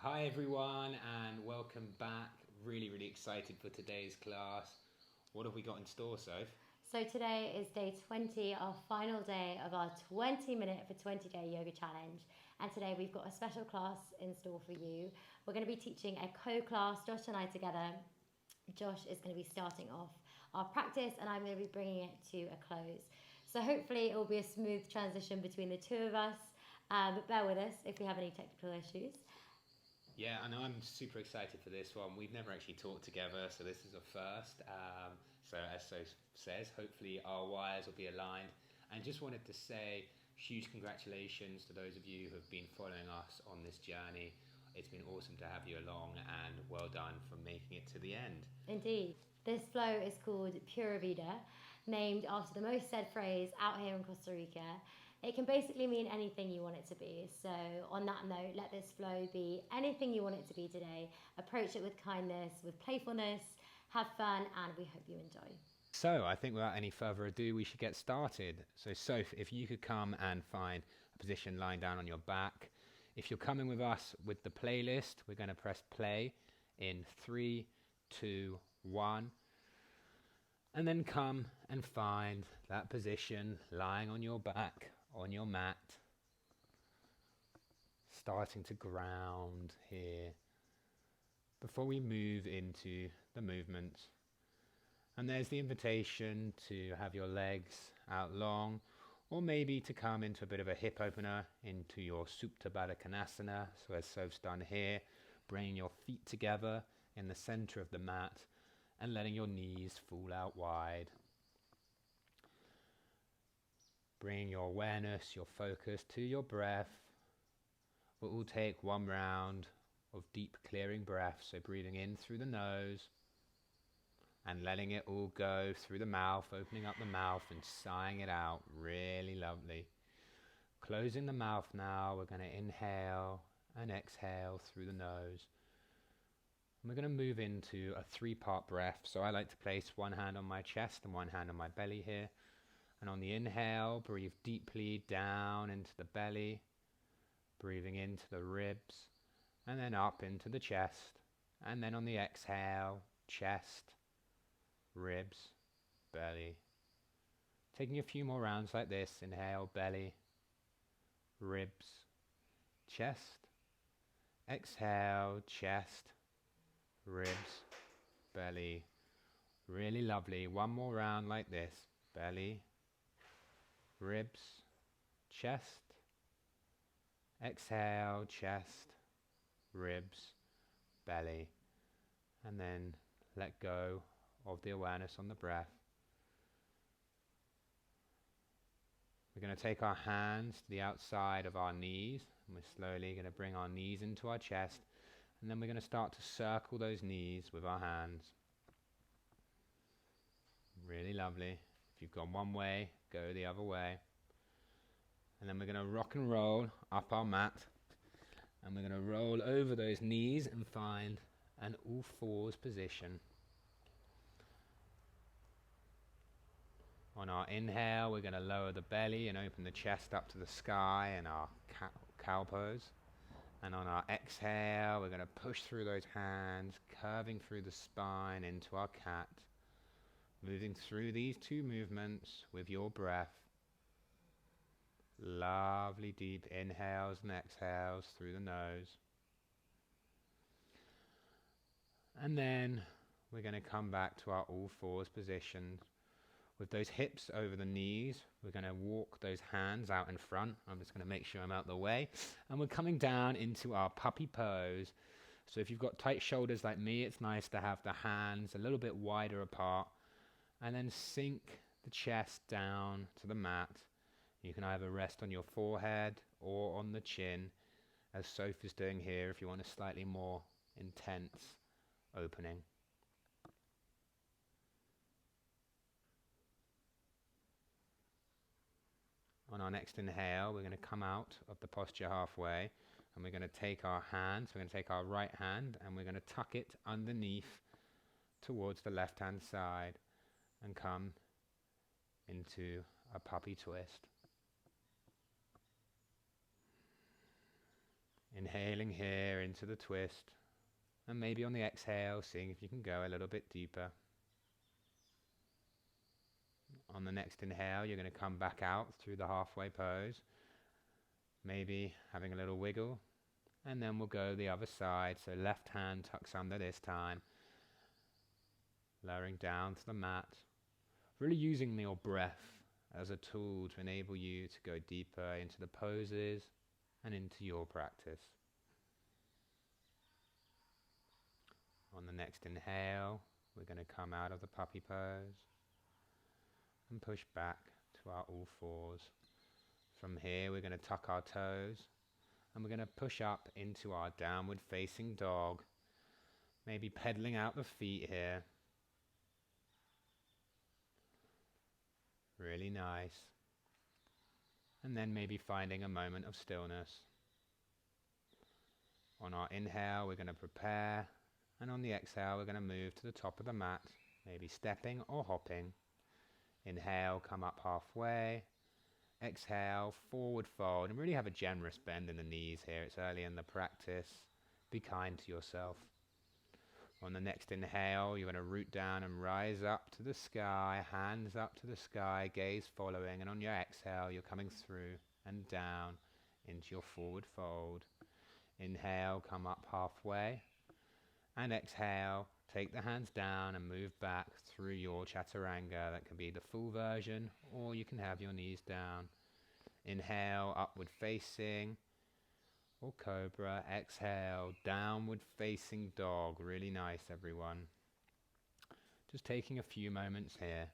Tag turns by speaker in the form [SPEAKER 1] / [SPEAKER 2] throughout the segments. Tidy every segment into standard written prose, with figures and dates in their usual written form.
[SPEAKER 1] Hi everyone and welcome back. Really excited for today's class. What have we got in store, Soph?
[SPEAKER 2] So today is day 20, our final day of our 20-minute for 20-day yoga challenge. And today we've got a special class in store for you. We're going to be teaching a co-class, Josh and I together. Josh is going to be starting off our practice and I'm going to be bringing it to a close. So hopefully it will be a smooth transition between the two of us. But bear with us if we have any technical issues.
[SPEAKER 1] Yeah, I know I'm super excited for this one. We've never actually taught together, so this is a first. So as Soph says, hopefully our wires will be aligned. And just wanted to say huge congratulations to those of you who have been following us on this journey. It's been awesome to have you along and well done for making it to the end.
[SPEAKER 2] Indeed. This flow is called Pura Vida, named after the most said phrase out here in Costa Rica. It can basically mean anything you want it to be. So on that note, let this flow be anything you want it to be today. Approach it with kindness, with playfulness, have fun, and we hope you enjoy.
[SPEAKER 1] So I think without any further ado, we should get started. So Soph, if you could come and find a position lying down on your back. If you're coming with us with the playlist, we're going to press play in 3, 2, 1. And then come and find that position lying on your back, on your mat. Starting to ground here before we move into the movement. And there's the invitation to have your legs out long, or maybe to come into a bit of a hip opener into your Supta Baddha Konasana. So as Soph's done here, bringing your feet together in the center of the mat and letting your knees fall out wide. Bringing your awareness, your focus to your breath. We'll take one round of deep clearing breath. So breathing in through the nose and letting it all go through the mouth, opening up the mouth and sighing it out. Really lovely. Closing the mouth now, we're going to inhale and exhale through the nose. And we're going to move into a 3-part breath. So I like to place one hand on my chest and one hand on my belly here. And on the inhale, breathe deeply down into the belly, breathing into the ribs, and then up into the chest. And then on the exhale, chest, ribs, belly. Taking a few more rounds like this. Inhale, belly, ribs, chest. Exhale, chest, ribs, belly. Really lovely. One more round like this. Belly, ribs, chest. Exhale, chest, ribs, belly. And then let go of the awareness on the breath. We're going to take our hands to the outside of our knees, and we're slowly going to bring our knees into our chest, and then we're going to start to circle those knees with our hands. Really lovely. If you've gone one way, go the other way. And then we're going to rock and roll up our mat, and we're going to roll over those knees and find an all fours position. On our inhale, we're going to lower the belly and open the chest up to the sky in our cow pose. And on our exhale, we're going to push through those hands, curving through the spine into our cat. Moving through these two movements with your breath. Lovely deep inhales and exhales through the nose. And then we're going to come back to our all fours position. With those hips over the knees, we're going to walk those hands out in front. I'm just going to make sure I'm out the way. And we're coming down into our puppy pose. So if you've got tight shoulders like me, it's nice to have the hands a little bit wider apart. And then sink the chest down to the mat. You can either rest on your forehead or on the chin, as Sophie's doing here if you want a slightly more intense opening. On our next inhale, we're going to come out of the posture halfway, and we're going to take our hands, we're going to take our right hand, and we're going to tuck it underneath towards the left-hand side, and come into a puppy twist. Inhaling here into the twist, and maybe on the exhale, seeing if you can go a little bit deeper. On the next inhale, you're going to come back out through the halfway pose, maybe having a little wiggle, and then we'll go the other side. So left hand tucks under this time, lowering down to the mat, really using your breath as a tool to enable you to go deeper into the poses and into your practice. On the next inhale, we're going to come out of the puppy pose and push back to our all fours. From here, we're going to tuck our toes and we're going to push up into our downward facing dog, maybe pedaling out the feet here. Really nice. And then maybe finding a moment of stillness. On our inhale, we're going to prepare, and on the exhale, we're going to move to the top of the mat, maybe stepping or hopping. Inhale, come up halfway. Exhale, forward fold, and really have a generous bend in the knees here. It's early in the practice. Be kind to yourself. On the next inhale, you're going to root down and rise up to the sky, hands up to the sky, gaze following, and on your exhale, you're coming through and down into your forward fold. Inhale, come up halfway, and exhale, take the hands down and move back through your chaturanga. That can be the full version, or you can have your knees down. Inhale, upward facing, or cobra. Exhale, downward facing dog. Really nice, everyone. Just taking a few moments here,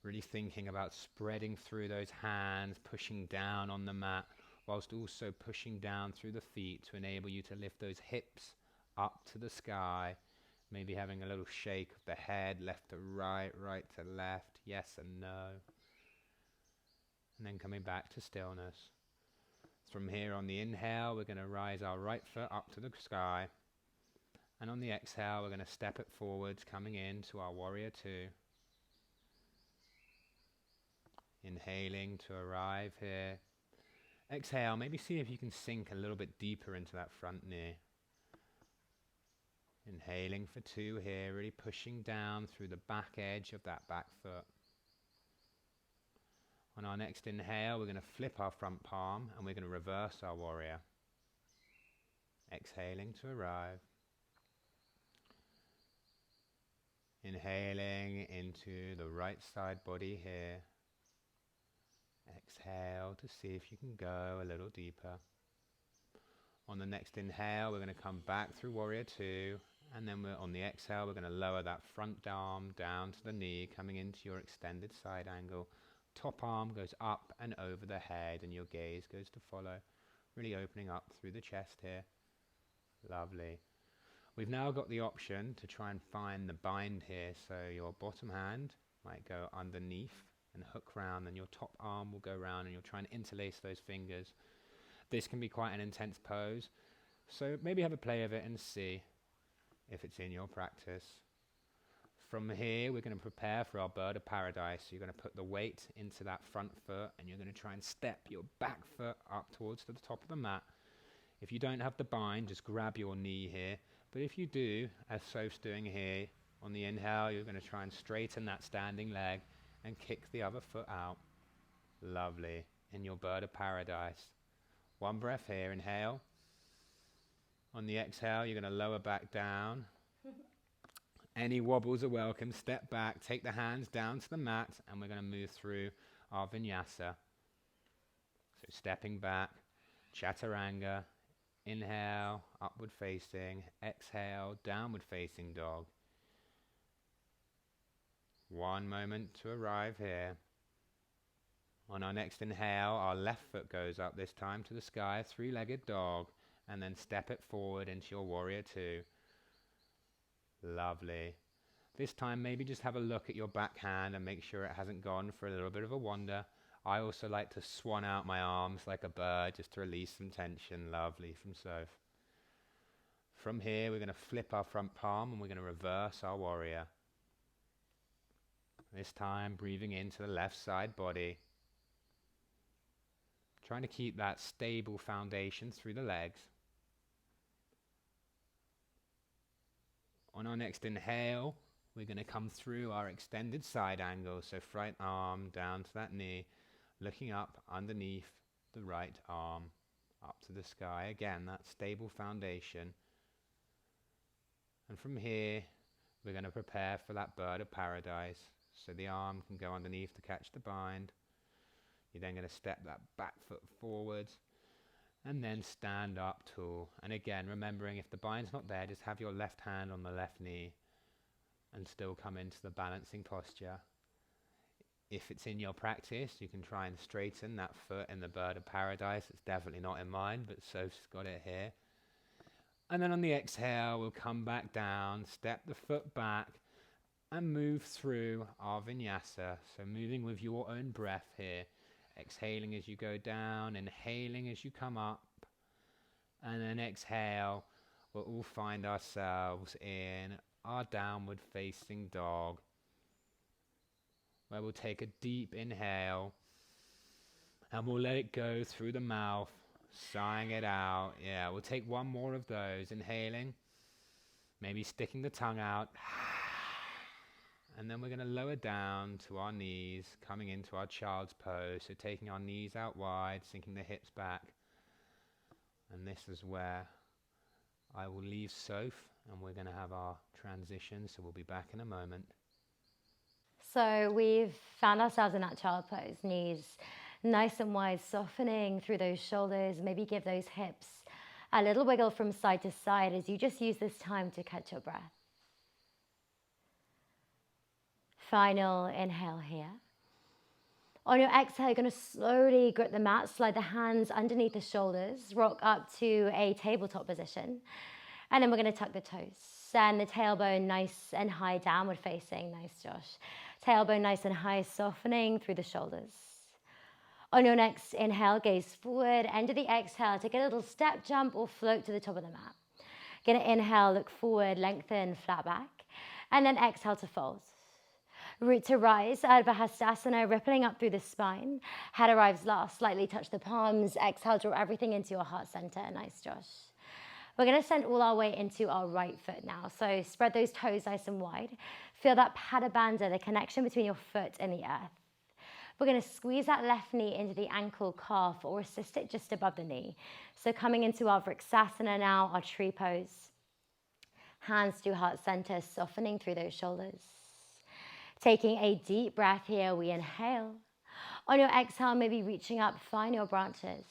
[SPEAKER 1] really thinking about spreading through those hands, pushing down on the mat, whilst also pushing down through the feet to enable you to lift those hips up to the sky. Maybe having a little shake of the head, left to right, right to left, yes and no. And then coming back to stillness. From here on the inhale, we're going to rise our right foot up to the sky. And on the exhale, we're going to step it forwards, coming into our warrior two. Inhaling to arrive here. Exhale, maybe see if you can sink a little bit deeper into that front knee. Inhaling for two here, really pushing down through the back edge of that back foot. On our next inhale, we're going to flip our front palm and we're going to reverse our warrior. Exhaling to arrive. Inhaling into the right side body here. Exhale to see if you can go a little deeper. On the next inhale, we're going to come back through warrior two. And then on the exhale, we're going to lower that front arm down to the knee, coming into your extended side angle. Top arm goes up and over the head, and your gaze goes to follow. Really opening up through the chest here. Lovely. We've now got the option to try and find the bind here. So your bottom hand might go underneath and hook round, and your top arm will go round, and you'll try and interlace those fingers. This can be quite an intense pose. So maybe have a play of it and see if it's in your practice. From here, we're going to prepare for our bird of paradise. So you're going to put the weight into that front foot, and you're going to try and step your back foot up towards the top of the mat. If you don't have the bind, just grab your knee here. But if you do, as Soph's doing here, on the inhale, you're going to try and straighten that standing leg and kick the other foot out. Lovely. In your bird of paradise. One breath here, inhale. On the exhale, you're going to lower back down. Any wobbles are welcome. Step back, take the hands down to the mat, and we're going to move through our vinyasa. So stepping back, chaturanga, inhale, upward facing, exhale, downward facing dog. One moment to arrive here. On our next inhale, our left foot goes up this time to the sky, three-legged dog, and then step it forward into your warrior two. Lovely. This time maybe just have a look at your back hand and make sure it hasn't gone for a little bit of a wander. I also like to swan out my arms like a bird just to release some tension. Lovely from Soph. From here we're going to flip our front palm and we're going to reverse our warrior. This time breathing into the left side body. Trying to keep that stable foundation through the legs. On our next inhale, we're going to come through our extended side angle. So right arm down to that knee, looking up underneath the right arm, up to the sky. Again, that stable foundation. And from here, we're going to prepare for that bird of paradise. So the arm can go underneath to catch the bind. You're then going to step that back foot forward and then stand up tall. And again, remembering if the bind's not there, just have your left hand on the left knee and still come into the balancing posture. If it's in your practice, you can try and straighten that foot in the bird of paradise. It's definitely not in mine, but Soph's got it here. And then on the exhale, we'll come back down, step the foot back, and move through our vinyasa. So moving with your own breath here. Exhaling as you go down, inhaling as you come up. And then exhale, we'll all find ourselves in our downward facing dog, where we'll take a deep inhale and we'll let it go through the mouth, sighing it out. Yeah, we'll take one more of those. Inhaling, maybe sticking the tongue out. And then we're going to lower down to our knees, coming into our child's pose. So taking our knees out wide, sinking the hips back. And this is where I will leave Soph, and we're going to have our transition. So we'll be back in a moment.
[SPEAKER 2] So we've found ourselves in that child pose, knees nice and wide, softening through those shoulders. Maybe give those hips a little wiggle from side to side as you just use this time to catch your breath. Final inhale here. On your exhale, you're going to slowly grip the mat, slide the hands underneath the shoulders, rock up to a tabletop position. And then we're going to tuck the toes. Send the tailbone nice and high, downward facing. Nice, Josh. Tailbone nice and high, softening through the shoulders. On your next inhale, gaze forward. End of the exhale, take a little step, jump, or float to the top of the mat. Going to inhale, look forward, lengthen, flat back. And then exhale to fold. Root to rise, Ardha Hastasana, rippling up through the spine. Head arrives last, slightly touch the palms. Exhale, draw everything into your heart center. Nice, Josh. We're going to send all our weight into our right foot now. So spread those toes nice and wide. Feel that Pada Bandha, the connection between your foot and the earth. We're going to squeeze that left knee into the ankle, calf, or assist it just above the knee. So coming into our Vrksasana now, our tree pose. Hands to heart center, softening through those shoulders. Taking a deep breath here, we inhale. On your exhale, maybe reaching up, find your branches.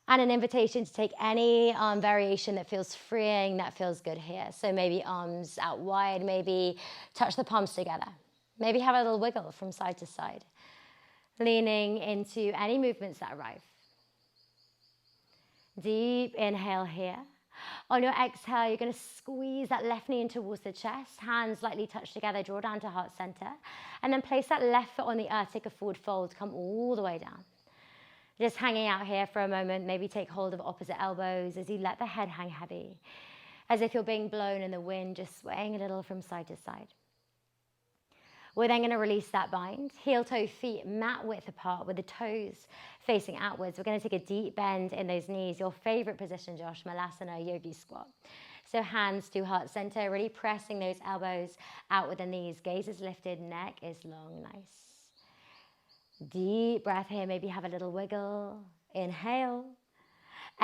[SPEAKER 2] And an invitation to take any variation that feels freeing, that feels good here. So maybe arms out wide, maybe touch the palms together. Maybe have a little wiggle from side to side. Leaning into any movements that arrive. Deep inhale here. On your exhale, you're going to squeeze that left knee in towards the chest. Hands lightly touch together, draw down to heart center. And then place that left foot on the earth, take a forward fold, come all the way down. Just hanging out here for a moment, maybe take hold of opposite elbows as you let the head hang heavy. As if you're being blown in the wind, just swaying a little from side to side. We're then going to release that bind. Heel toe feet mat width apart with the toes facing outwards. We're going to take a deep bend in those knees. Your favorite position, Josh, Malasana, yogi squat. So hands to heart center, really pressing those elbows out with the knees. Gaze is lifted, neck is long, nice. Deep breath here, maybe have a little wiggle. Inhale.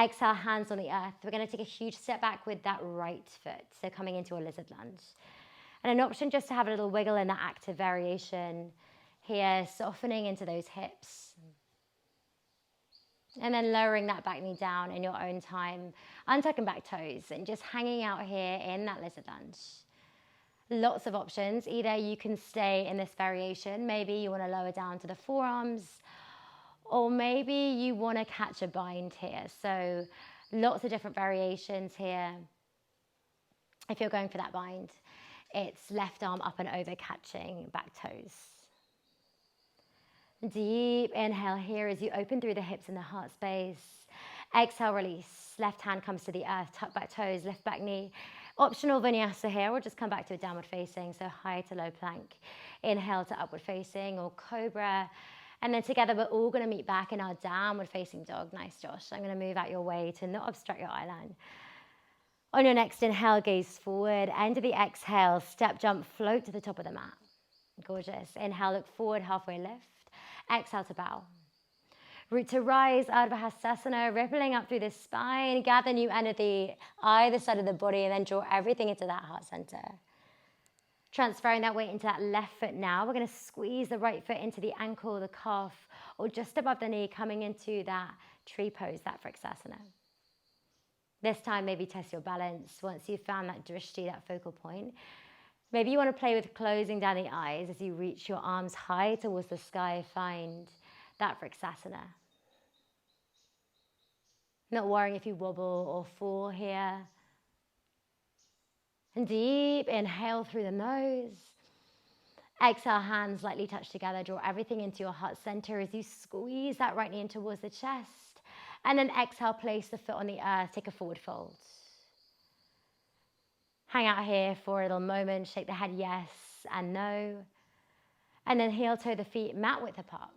[SPEAKER 2] Exhale, hands on the earth. We're going to take a huge step back with that right foot. So coming into a lizard lunge. And an option just to have a little wiggle in that active variation here, softening into those hips. And then lowering that back knee down in your own time, untucking back toes and just hanging out here in that lizard lunge. Lots of options. Either you can stay in this variation, maybe you want to lower down to the forearms, or maybe you want to catch a bind here. So lots of different variations here. If you're going for that bind, it's left arm up and over, catching back toes. Deep inhale here as you open through the hips and the heart space. Exhale, release. Left hand comes to the earth, tuck back toes, lift back knee. Optional vinyasa here. We'll just come back to a downward facing, so high to low plank. Inhale to upward facing or cobra. And then together we're all going to meet back in our downward facing dog. Nice, Josh. I'm going to move out your way to not obstruct your eye line. On your next inhale, gaze forward. End of the exhale, step, jump, float to the top of the mat. Gorgeous. Inhale, look forward, halfway lift. Exhale to bow. Root to rise, Ardha Hastasana, rippling up through the spine. Gather new energy either side of the body and then draw everything into that heart center. Transferring that weight into that left foot now. We're going to squeeze the right foot into the ankle, the calf, or just above the knee, coming into that tree pose, that Vrksasana. This time, maybe test your balance. Once you've found that drishti, that focal point, maybe you want to play with closing down the eyes as you reach your arms high towards the sky. Find that Vrksasana. Not worrying if you wobble or fall here. And deep inhale through the nose. Exhale, hands lightly touch together. Draw everything into your heart center as you squeeze that right knee in towards the chest. And then exhale, place the foot on the earth. Take a forward fold. Hang out here for a little moment. Shake the head yes and no. And then heel toe the feet mat width apart.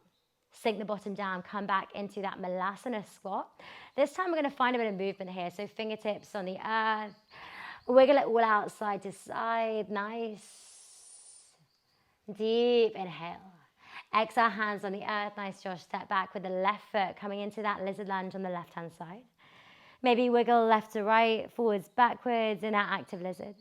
[SPEAKER 2] Sink the bottom down. Come back into that Malasana squat. This time we're going to find a bit of movement here. So fingertips on the earth. Wiggle it all out side to side. Nice. Deep inhale. Exhale, hands on the earth. Nice, Josh. Step back with the left foot coming into that lizard lunge on the left-hand side. Maybe wiggle left to right, forwards, backwards in that active lizard.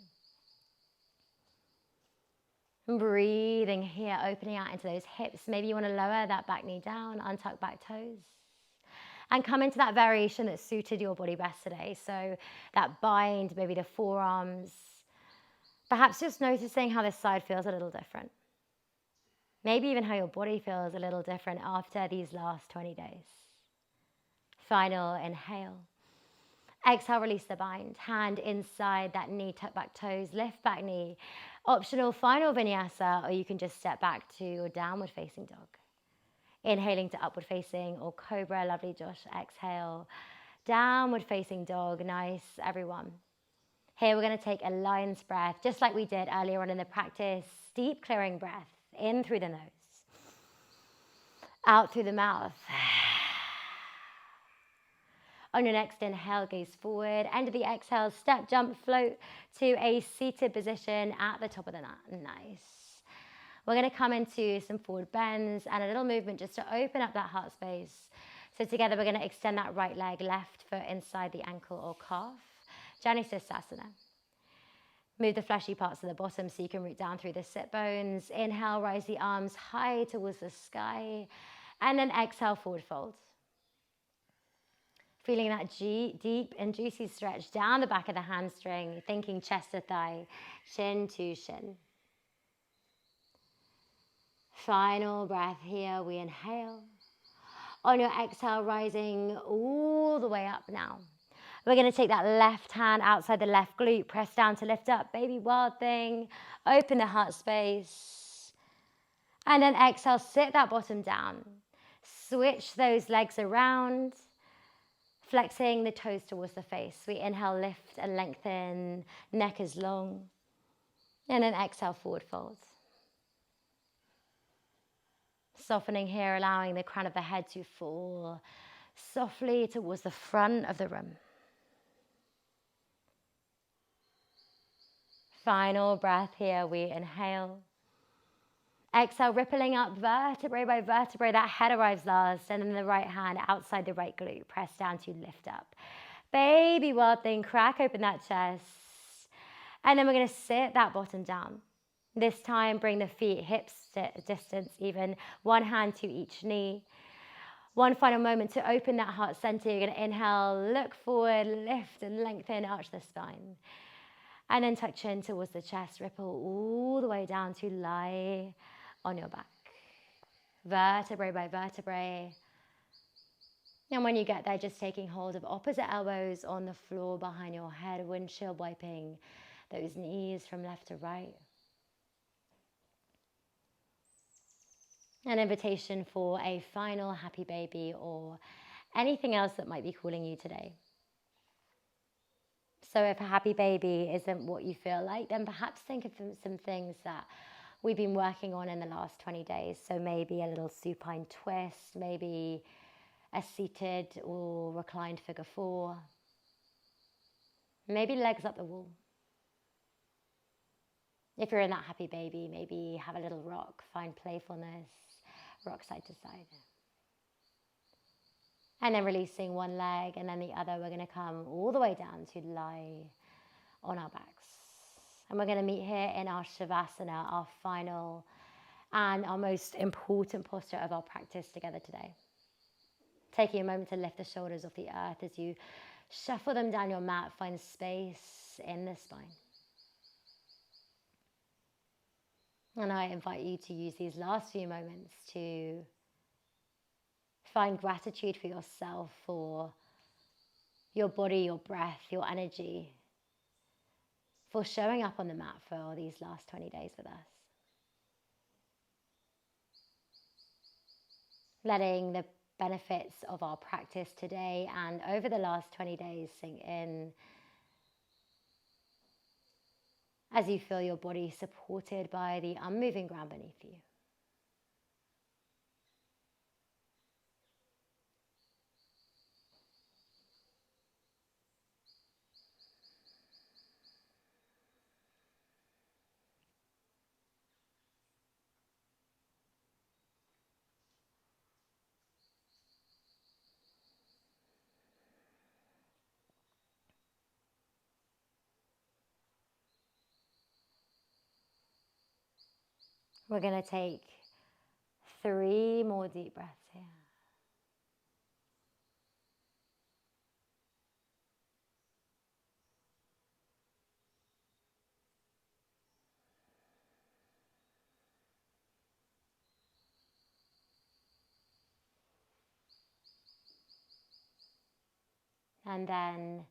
[SPEAKER 2] Breathing here, opening out into those hips. Maybe you want to lower that back knee down, untuck back toes. And come into that variation that suited your body best today. So that bind, maybe the forearms. Perhaps just noticing how this side feels a little different. Maybe even how your body feels a little different after these last 20 days. Final inhale. Exhale, release the bind. Hand inside that knee, tuck back toes, lift back knee. Optional final vinyasa, or you can just step back to your downward facing dog. Inhaling to upward facing or cobra. Lovely, Josh. Exhale. Downward facing dog. Nice, everyone. Here we're going to take a lion's breath, just like we did earlier on in the practice. Deep clearing breath. In through the nose. Out through the mouth. On your next inhale, gaze forward. End of the exhale, step, jump, float to a seated position at the top of the mat. Nice. We're going to come into some forward bends and a little movement just to open up that heart space. So together we're going to extend that right leg, left foot inside the ankle or calf. Janusirsasana. Move the fleshy parts of the bottom so you can root down through the sit bones. Inhale, rise the arms high towards the sky. And then exhale, forward fold. Feeling that deep and juicy stretch down the back of the hamstring. Thinking chest to thigh, shin to shin. Final breath here. We inhale. On your exhale, rising all the way up now. We're going to take that left hand outside the left glute, press down to lift up, baby wild thing, open the heart space. And then exhale, sit that bottom down. Switch those legs around, flexing the toes towards the face. We inhale, lift and lengthen, neck is long. And then exhale, forward fold. Softening here, allowing the crown of the head to fall softly towards the front of the room. Final breath here, we inhale. Exhale, rippling up vertebrae by vertebrae. That head arrives last, and then the right hand outside the right glute. Press down to lift up. Baby wild thing, crack open that chest. And then we're going to sit that bottom down. This time, bring the feet hips distance even. One hand to each knee. One final moment to open that heart center. You're going to inhale, look forward, lift and lengthen, arch the spine. And then tuck chin towards the chest, ripple all the way down to lie on your back. Vertebrae by vertebrae. And when you get there, just taking hold of opposite elbows on the floor behind your head, windshield wiping those knees from left to right. An invitation for a final happy baby or anything else that might be calling you today. So if a happy baby isn't what you feel like, then perhaps think of some things that we've been working on in the last 20 days. So maybe a little supine twist, maybe a seated or reclined figure four. Maybe legs up the wall. If you're in that happy baby, maybe have a little rock, find playfulness, rock side to side. And then releasing one leg and then the other, we're going to come all the way down to lie on our backs. And we're going to meet here in our Shavasana, our final and our most important posture of our practice together today. Taking a moment to lift the shoulders off the earth as you shuffle them down your mat, find space in the spine. And I invite you to use these last few moments to find gratitude for yourself, for your body, your breath, your energy, for showing up on the mat for these last 20 days with us. Letting the benefits of our practice today and over the last 20 days sink in as you feel your body supported by the unmoving ground beneath you. We're going to take 3 more deep breaths here. And then,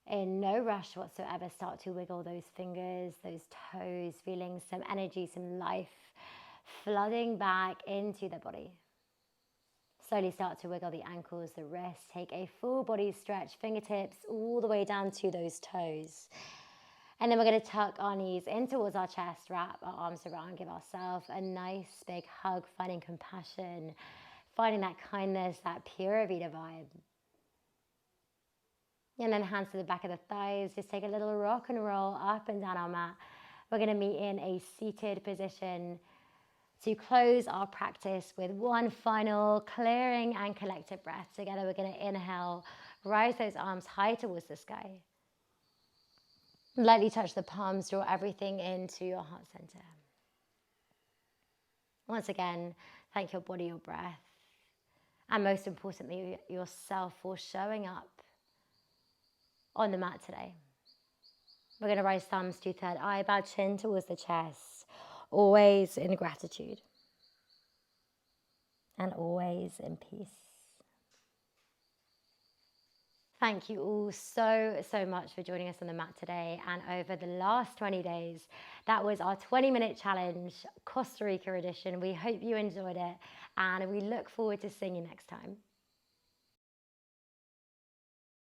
[SPEAKER 2] in no rush whatsoever, start to wiggle those fingers, those toes, feeling some energy, some life flooding back into the body. Slowly start to wiggle the ankles, the wrists. Take a full body stretch, fingertips all the way down to those toes. And then we're going to tuck our knees in towards our chest, wrap our arms around, give ourselves a nice big hug, finding compassion, finding that kindness, that Pura Vida vibe. And then hands to the back of the thighs. Just take a little rock and roll up and down our mat. We're going to meet in a seated position to close our practice with one final clearing and collective breath. Together we're going to inhale, rise those arms high towards the sky. Lightly touch the palms, draw everything into your heart center. Once again, thank your body, your breath, and most importantly, yourself for showing up on the mat today. We're going to rise thumbs to third eye, bow chin towards the chest, always in gratitude and always in peace. Thank you all so much for joining us on the mat today and over the last 20 days. That was our 20-minute challenge, Costa Rica Edition. We hope you enjoyed it and we look forward to seeing you next time.